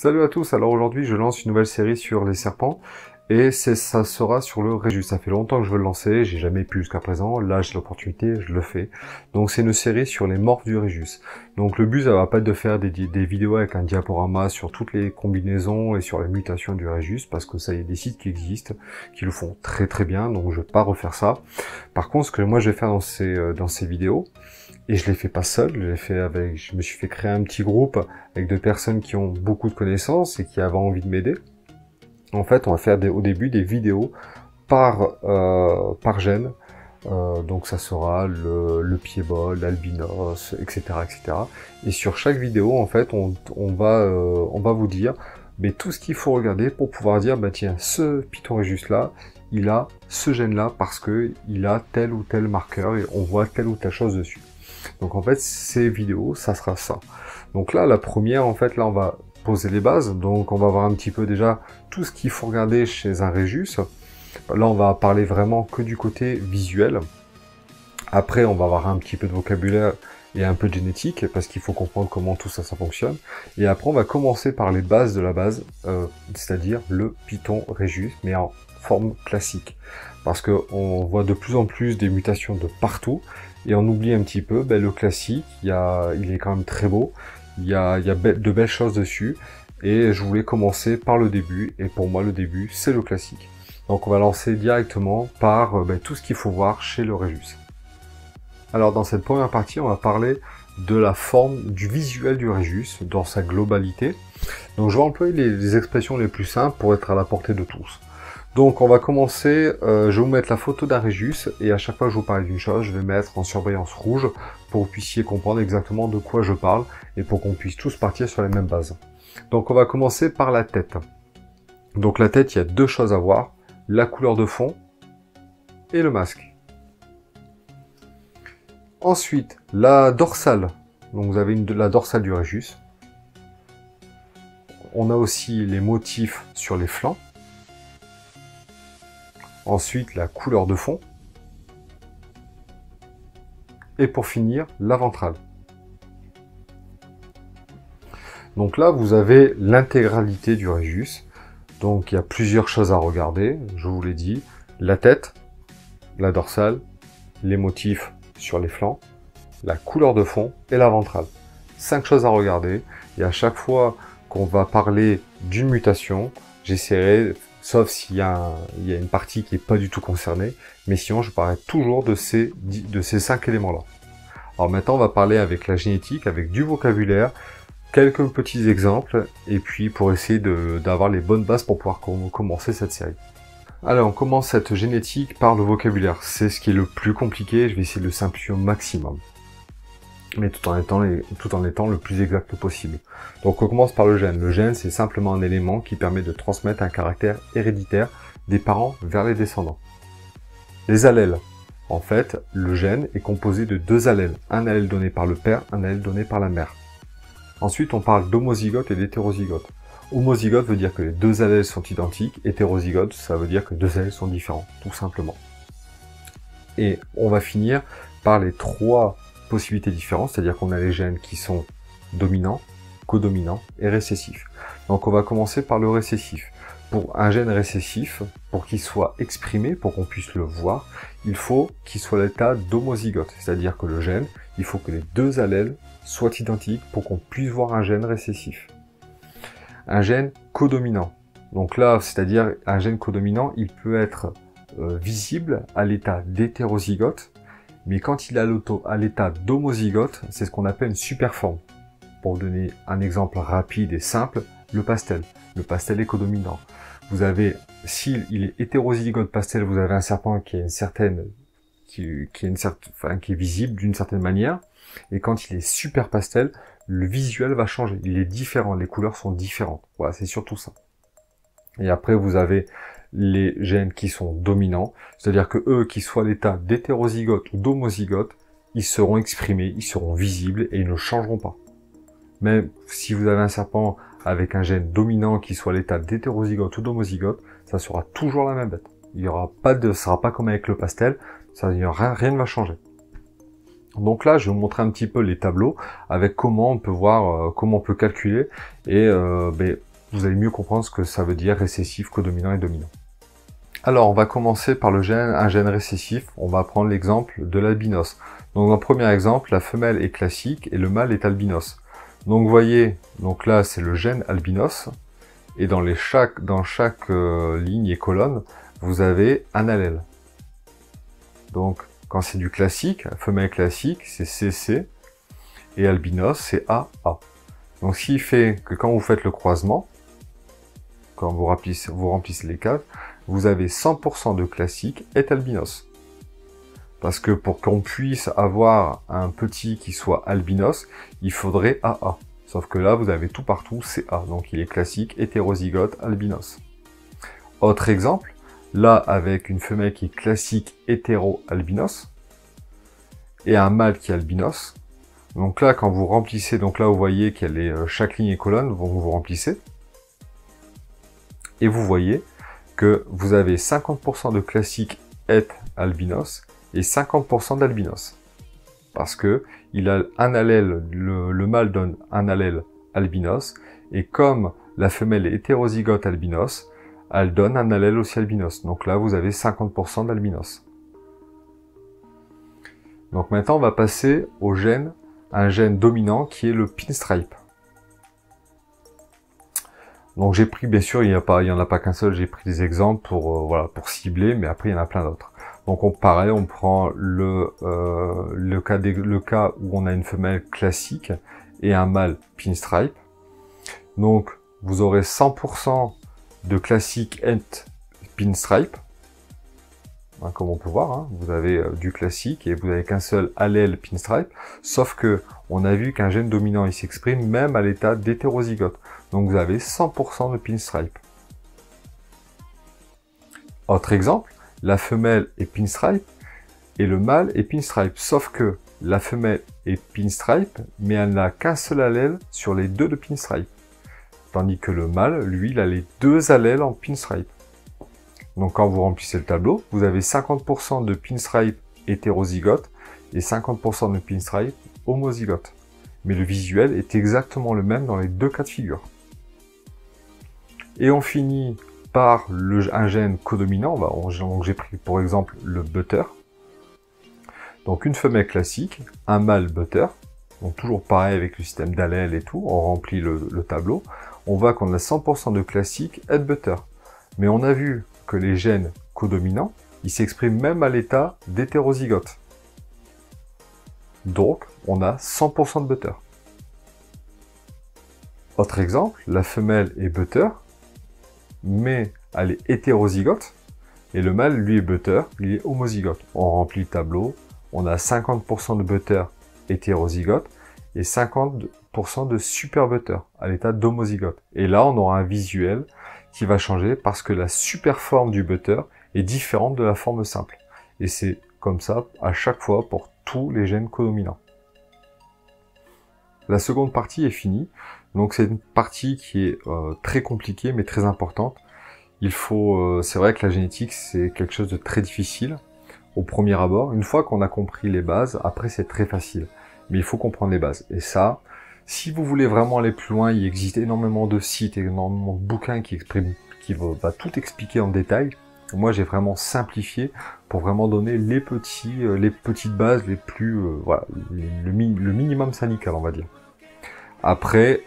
Salut à tous, alors aujourd'hui je lance une nouvelle série sur les serpents et ça sera sur le Rhésus. Ça fait longtemps que je veux le lancer, j'ai jamais pu jusqu'à présent, là j'ai l'opportunité, je le fais. Donc c'est une série sur les morphes du Rhésus. Donc le but ça va pas être de faire des vidéos avec un diaporama sur toutes les combinaisons et sur les mutations du Rhésus, parce que ça y a des sites qui existent, qui le font très très bien, donc je vais pas refaire ça. Par contre ce que moi je vais faire dans ces vidéos, et je l'ai fait pas seul, je me suis fait créer un petit groupe avec deux personnes qui ont beaucoup de connaissances et qui avaient envie de m'aider. En fait, on va faire au début des vidéos par gène. Donc ça sera le pied-bol, l'albinos, etc., etc. Et sur chaque vidéo, en fait, on va vous dire mais tout ce qu'il faut regarder pour pouvoir dire, bah tiens, ce Python Rhésus là, il a ce gène là parce que il a tel ou tel marqueur et on voit telle ou telle chose dessus. Donc en fait, ces vidéos, ça sera ça. Donc là, la première, en fait, là, on va poser les bases. Donc on va voir un petit peu déjà tout ce qu'il faut regarder chez un Rhésus. Là, on va parler vraiment que du côté visuel. Après, on va avoir un petit peu de vocabulaire et un peu de génétique, parce qu'il faut comprendre comment tout ça fonctionne. Et après, on va commencer par les bases de la base, c'est-à-dire le Python Rhésus, mais en forme classique. Parce qu'on voit de plus en plus des mutations de partout, et on oublie un petit peu le classique, il est quand même très beau, il y a de belles choses dessus, et je voulais commencer par le début, et pour moi le début c'est le classique. Donc on va lancer directement par tout ce qu'il faut voir chez le Rhésus. Alors dans cette première partie, on va parler de la forme, du visuel du Rhésus dans sa globalité. Donc je vais employer les expressions les plus simples pour être à la portée de tous. Donc on va commencer, je vais vous mettre la photo d'un Rhésus, et à chaque fois que je vous parle d'une chose, je vais mettre en surbrillance rouge pour que vous puissiez comprendre exactement de quoi je parle, et pour qu'on puisse tous partir sur les mêmes bases. Donc on va commencer par la tête. Donc la tête, il y a deux choses à voir, la couleur de fond et le masque. Ensuite, la dorsale. Donc vous avez la dorsale du Rhésus. On a aussi les motifs sur les flancs. Ensuite, la couleur de fond. Et pour finir, la ventrale. Donc là, vous avez l'intégralité du Rhésus. Donc il y a plusieurs choses à regarder, je vous l'ai dit. La tête, la dorsale, les motifs sur les flancs, la couleur de fond et la ventrale. 5 choses à regarder. Et à chaque fois qu'on va parler d'une mutation, j'essaierai, sauf s'il y a une partie qui n'est pas du tout concernée, mais sinon je parlerai toujours de ces 5 éléments-là. Alors maintenant on va parler avec la génétique, avec du vocabulaire, quelques petits exemples, et puis pour essayer d'avoir les bonnes bases pour pouvoir commencer cette série. Alors on commence cette génétique par le vocabulaire, c'est ce qui est le plus compliqué, je vais essayer de le simplifier au maximum, mais tout en étant le plus exact possible. Donc on commence par le gène. Le gène, c'est simplement un élément qui permet de transmettre un caractère héréditaire des parents vers les descendants. Les allèles. En fait, le gène est composé de deux allèles, un allèle donné par le père, un allèle donné par la mère. Ensuite, on parle d'homozygote et d'hétérozygote. Homozygote veut dire que les deux allèles sont identiques, hétérozygote, ça veut dire que les deux allèles sont différents, tout simplement. Et on va finir par les trois possibilités différentes, c'est-à-dire qu'on a les gènes qui sont dominants, codominants et récessifs. Donc on va commencer par le récessif. Pour un gène récessif, pour qu'il soit exprimé, pour qu'on puisse le voir, il faut qu'il soit à l'état d'homozygote, c'est-à-dire que le gène, il faut que les deux allèles soient identiques pour qu'on puisse voir un gène récessif. Un gène codominant, donc là, c'est-à-dire un gène codominant, il peut être visible à l'état d'hétérozygote, mais quand il est à l'état d'homozygote, c'est ce qu'on appelle une superforme. Pour donner un exemple rapide et simple, le pastel. Le pastel est codominant. Vous avez, s'il est hétérozygote pastel, vous avez un serpent qui est visible d'une certaine manière, et quand il est super pastel, le visuel va changer. Il est différent, les couleurs sont différentes. Voilà, c'est surtout ça. Et après, vous avez les gènes qui sont dominants, c'est-à-dire que eux, qui soient à l'état d'hétérozygote ou d'homozygote, ils seront exprimés, ils seront visibles et ils ne changeront pas. Même si vous avez un serpent avec un gène dominant qui soit à l'état d'hétérozygote ou d'homozygote, ça sera toujours la même bête. Il y aura pas ça sera pas comme avec le pastel, rien ne va changer. Donc là, je vais vous montrer un petit peu les tableaux avec comment on peut voir, comment on peut calculer. Et vous allez mieux comprendre ce que ça veut dire récessif, codominant et dominant. Alors, on va commencer par un gène récessif. On va prendre l'exemple de l'albinos. Donc, dans le premier exemple, la femelle est classique et le mâle est albinos. Donc, vous voyez, donc là, c'est le gène albinos. Et dans chaque ligne et colonne, vous avez un allèle. Donc, quand c'est du classique, femelle classique, c'est CC. Et albinos, c'est AA. Donc, ce qui fait que quand vous faites le croisement, quand vous remplissez les cases, vous avez 100% de classique est albinos. Parce que pour qu'on puisse avoir un petit qui soit albinos, il faudrait AA. Sauf que là, vous avez tout partout CA. Donc il est classique, hétérozygote, albinos. Autre exemple, là avec une femelle qui est classique, hétéro-albinos, et un mâle qui est albinos. Donc là, quand vous remplissez, donc là vous voyez qu'elle est chaque ligne et colonne, vous remplissez. Et vous voyez que vous avez 50% de classique et albinos et 50% d'albinos. Parce que il a un allèle, le mâle donne un allèle albinos, et comme la femelle est hétérozygote albinos, elle donne un allèle aussi albinos. Donc là, vous avez 50% d'albinos. Donc maintenant, on va passer au gène, un gène dominant qui est le pinstripe. Donc j'ai pris, bien sûr, il y en a pas qu'un seul, j'ai pris des exemples pour voilà, pour cibler, mais après il y en a plein d'autres. Donc pareil, on prend le cas où on a une femelle classique et un mâle pinstripe. Donc vous aurez 100% de classique et pinstripe. Hein, comme on peut voir, hein, vous avez du classique et vous n'avez qu'un seul allèle pinstripe, sauf que on a vu qu'un gène dominant il s'exprime même à l'état d'hétérozygote. Donc vous avez 100% de pinstripe. Autre exemple, la femelle est pinstripe et le mâle est pinstripe, sauf que la femelle est pinstripe, mais elle n'a qu'un seul allèle sur les deux de pinstripe. Tandis que le mâle, lui, il a les deux allèles en pinstripe. Donc quand vous remplissez le tableau, vous avez 50% de pinstripe hétérozygote et 50% de pinstripe homozygote. Mais le visuel est exactement le même dans les deux cas de figure. Et on finit par un gène codominant. Donc j'ai pris pour exemple le butter. Donc une femelle classique, un mâle butter. Donc toujours pareil avec le système d'allèles et tout, on remplit le tableau. On voit qu'on a 100% de classique et de butter. Mais on a vu que les gènes codominants, ils s'expriment même à l'état d'hétérozygote. Donc, on a 100% de butter. Autre exemple, la femelle est butter, mais elle est hétérozygote, et le mâle, lui, est butter, il est homozygote. On remplit le tableau, on a 50% de butter hétérozygote, et 50% de super butter, à l'état d'homozygote. Et là, on aura un visuel qui va changer parce que la super forme du butter est différente de la forme simple. Et c'est comme ça à chaque fois pour tous les gènes codominants. La seconde partie est finie. Donc c'est une partie qui est très compliquée mais très importante. C'est vrai que la génétique c'est quelque chose de très difficile au premier abord. Une fois qu'on a compris les bases, après c'est très facile. Mais il faut comprendre les bases. Et ça, si vous voulez vraiment aller plus loin, il existe énormément de sites, énormément de bouquins qui va tout expliquer en détail. Moi, j'ai vraiment simplifié pour vraiment donner les petites bases les plus, voilà, le minimum syndical, on va dire. Après,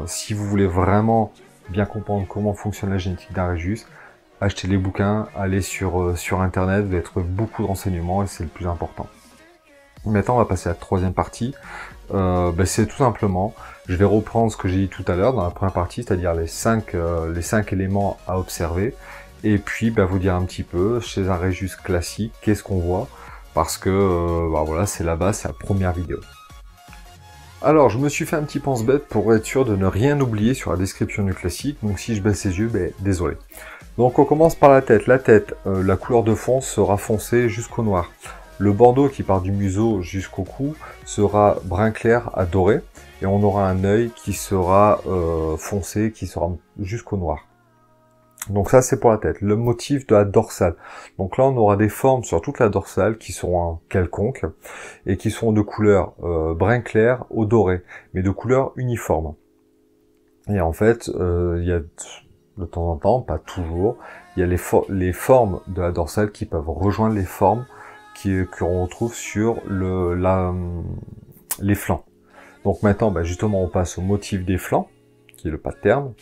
si vous voulez vraiment bien comprendre comment fonctionne la génétique d'un Rhésus, achetez les bouquins, allez sur Internet, vous allez trouver beaucoup de renseignements et c'est le plus important. Maintenant, on va passer à la troisième partie. C'est tout simplement, je vais reprendre ce que j'ai dit tout à l'heure dans la première partie, c'est-à-dire les cinq éléments à observer, et puis vous dire un petit peu, chez un Rhésus classique, qu'est-ce qu'on voit, parce que voilà, c'est la base, c'est la première vidéo. Alors, je me suis fait un petit pense-bête pour être sûr de ne rien oublier sur la description du classique, donc si je baisse les yeux, désolé. Donc on commence par la tête. La tête, la couleur de fond sera foncée jusqu'au noir. Le bandeau qui part du museau jusqu'au cou sera brun clair à doré, et on aura un œil qui sera foncé, qui sera jusqu'au noir. Donc ça c'est pour la tête. Le motif de la dorsale. Donc là on aura des formes sur toute la dorsale qui seront quelconques, et qui seront de couleur brun clair au doré, mais de couleur uniforme. Et en fait, il y a de temps en temps, pas toujours, il y a les formes de la dorsale qui peuvent rejoindre les formes qu'on retrouve sur les flancs. Donc maintenant, justement, on passe au motif des flancs, qui est le pattern.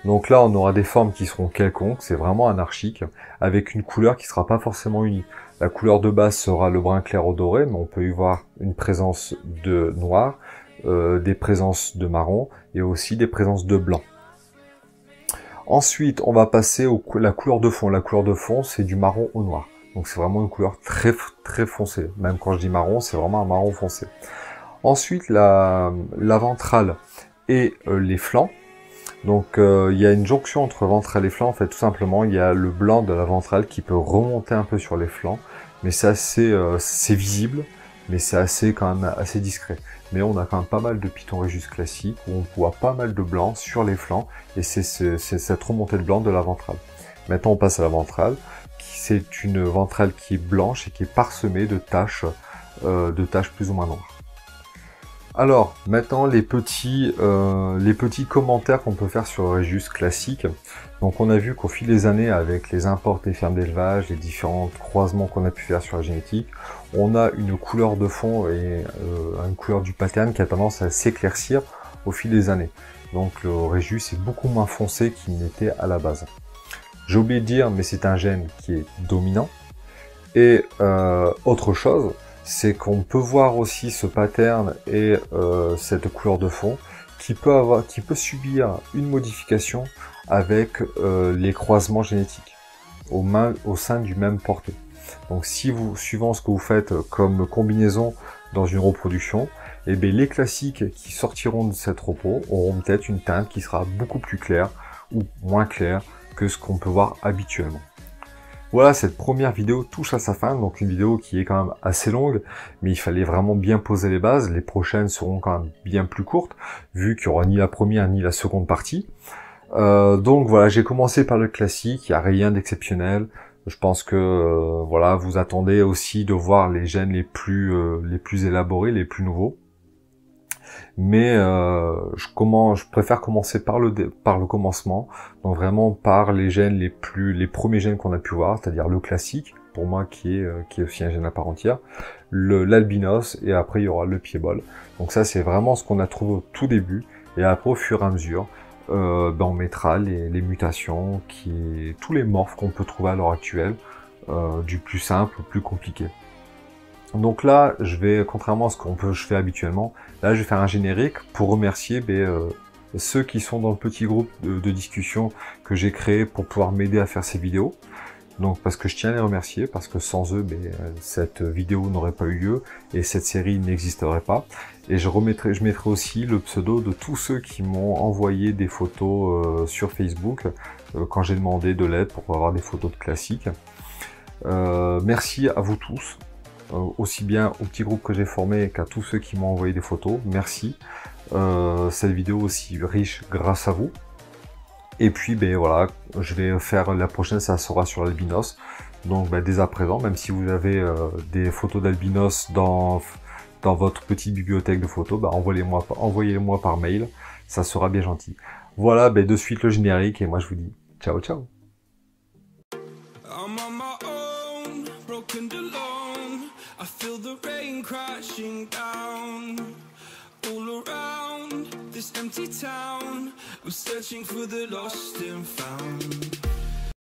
Donc là, on aura des formes qui seront quelconques, c'est vraiment anarchique, avec une couleur qui sera pas forcément unie. La couleur de base sera le brun clair au doré, mais on peut y voir une présence de noir, des présences de marron, et aussi des présences de blanc. Ensuite, on va passer à la couleur de fond. La couleur de fond, c'est du marron au noir. Donc c'est vraiment une couleur très très foncée. Même quand je dis marron, c'est vraiment un marron foncé. Ensuite, la ventrale et les flancs. Donc il y a une jonction entre ventrale et flanc. En fait, tout simplement, il y a le blanc de la ventrale qui peut remonter un peu sur les flancs. Mais c'est assez visible, mais c'est quand même assez discret. Mais on a quand même pas mal de Python Regius classique où on voit pas mal de blanc sur les flancs et c'est cette remontée de blanc de la ventrale. Maintenant on passe à la ventrale, c'est une ventrale qui est blanche et qui est parsemée de taches plus ou moins noires. Alors maintenant les petits commentaires qu'on peut faire sur le Regius classique. Donc on a vu qu'au fil des années, avec les imports des fermes d'élevage, les différents croisements qu'on a pu faire sur la génétique, on a une couleur de fond et une couleur du pattern qui a tendance à s'éclaircir au fil des années. Donc le Regius est beaucoup moins foncé qu'il n'était à la base. J'ai oublié de dire, mais c'est un gène qui est dominant. Et autre chose, c'est qu'on peut voir aussi ce pattern et cette couleur de fond qui peut subir une modification avec les croisements génétiques au sein du même porté. Donc si vous, suivant ce que vous faites comme combinaison dans une reproduction, eh bien, les classiques qui sortiront de cette repos auront peut-être une teinte qui sera beaucoup plus claire ou moins claire que ce qu'on peut voir habituellement. Voilà, cette première vidéo touche à sa fin, donc une vidéo qui est quand même assez longue, mais il fallait vraiment bien poser les bases. Les prochaines seront quand même bien plus courtes, vu qu'il n'y aura ni la première ni la seconde partie. Donc voilà, j'ai commencé par le classique, il n'y a rien d'exceptionnel. Je pense que voilà, vous attendez aussi de voir les gènes les plus élaborés, les plus nouveaux. Mais je préfère commencer par le commencement, donc vraiment par les gènes les premiers gènes qu'on a pu voir, c'est-à-dire le classique, pour moi qui est aussi un gène à part entière, l'albinos, et après il y aura le pied-bol. Donc ça c'est vraiment ce qu'on a trouvé au tout début, et après au fur et à mesure, on mettra les mutations, tous les morphes qu'on peut trouver à l'heure actuelle, du plus simple au plus compliqué. Donc là, contrairement à ce je fais habituellement, là je vais faire un générique pour remercier ceux qui sont dans le petit groupe de discussion que j'ai créé pour pouvoir m'aider à faire ces vidéos. Donc parce que je tiens à les remercier, parce que sans eux, cette vidéo n'aurait pas eu lieu et cette série n'existerait pas. Et je mettrai aussi le pseudo de tous ceux qui m'ont envoyé des photos sur Facebook quand j'ai demandé de l'aide pour avoir des photos de classiques. Merci à vous tous. Aussi bien au petit groupe que j'ai formé qu'à tous ceux qui m'ont envoyé des photos, merci. Cette vidéo aussi riche grâce à vous. Et puis voilà, je vais faire la prochaine, ça sera sur l'albinos. Donc dès à présent, même si vous avez des photos d'albinos dans votre petite bibliothèque de photos, envoyez-les-moi par mail, ça sera bien gentil. Voilà, de suite le générique et moi je vous dis ciao ciao. I feel the rain crashing down all around this empty town. I'm searching for the lost and found.